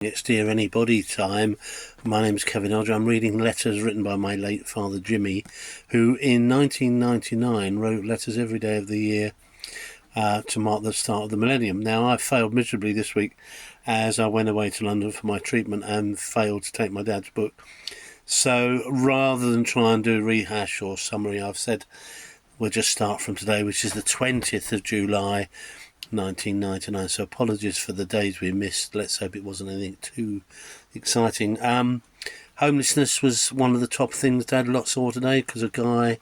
It's Dear Anybody time. My name's Kevin Elder. I'm reading letters written by my late father Jimmy, who in 1999 wrote letters every day of the year to mark the start of the millennium. Now, I failed miserably this week as I went away to London for my treatment and failed to take my dad's book. So rather than try and do a rehash or summary, I've said we'll just start from today, which is the 20th of July 1999, so apologies for the days we missed. Let's hope it wasn't anything too exciting. Homelessness was one of the top things Dad lot saw today, because a guy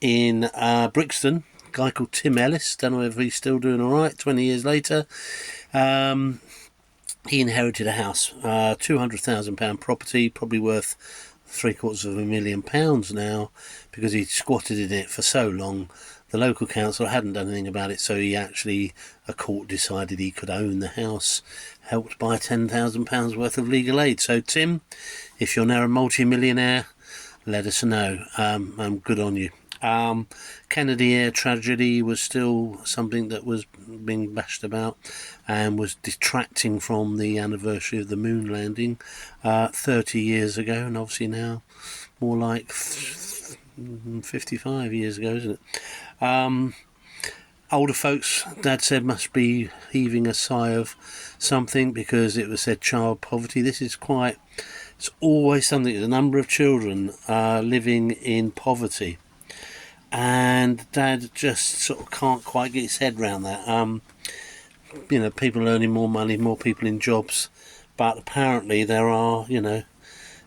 in Brixton, a guy called Tim Ellis, don't know if he's still doing alright 20 years later, he inherited a house, £200,000 property, probably worth £750,000 now, because he'd squatted in it for so long. The local council hadn't done anything about it, so a court decided he could own the house, helped by £10,000 worth of legal aid. So Tim, if you're now a multi-millionaire, let us know. I'm good on you. Kennedy Air tragedy was still something that was being bashed about and was detracting from the anniversary of the moon landing 30 years ago, and obviously now more like 55 years ago, isn't it? Older folks, Dad said, must be heaving a sigh of something, because it was said child poverty. It's always something. The number of children living in poverty, and Dad just sort of can't quite get his head around that. People earning more money, more people in jobs, but apparently there are,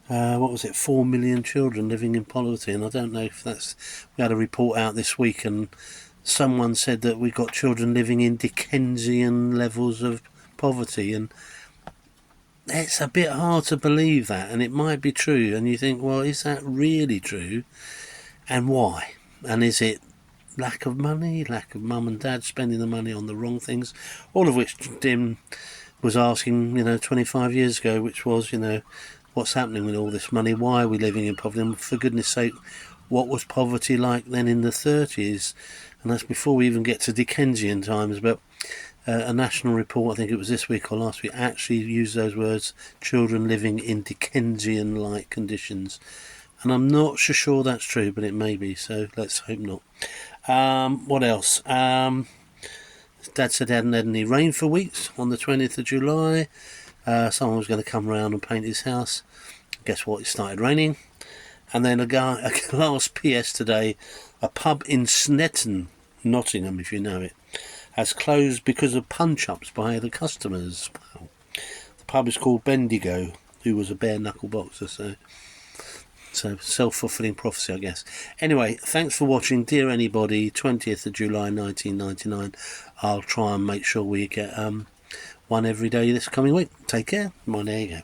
4 million children living in poverty, and I don't know if we had a report out this week, and someone said that we got children living in Dickensian levels of poverty, and it's a bit hard to believe that, and it might be true, and you think, well, is that really true, and why? And is it lack of money, lack of mum and dad spending the money on the wrong things, all of which Dim was asking, 25 years ago, which was, what's happening with all this money? Why are we living in poverty? And for goodness sake, what was poverty like then in the 30s? And that's before we even get to Dickensian times. But a national report, I think it was this week or last week, actually used those words, children living in Dickensian-like conditions. And I'm not so sure that's true, but it may be, so let's hope not. What else? Dad said he hadn't had any rain for weeks on the 20th of July. Someone was going to come round and paint his house. Guess what? It started raining. And then a last PS today, a pub in Snetton, Nottingham, if you know it, has closed because of punch-ups by the customers. Wow. The pub is called Bendigo, who was a bare-knuckle boxer, so self-fulfilling prophecy, I guess. Anyway, thanks for watching Dear Anybody, 20th of July 1999. I'll try and make sure we get one every day this coming week. Take care. There you go.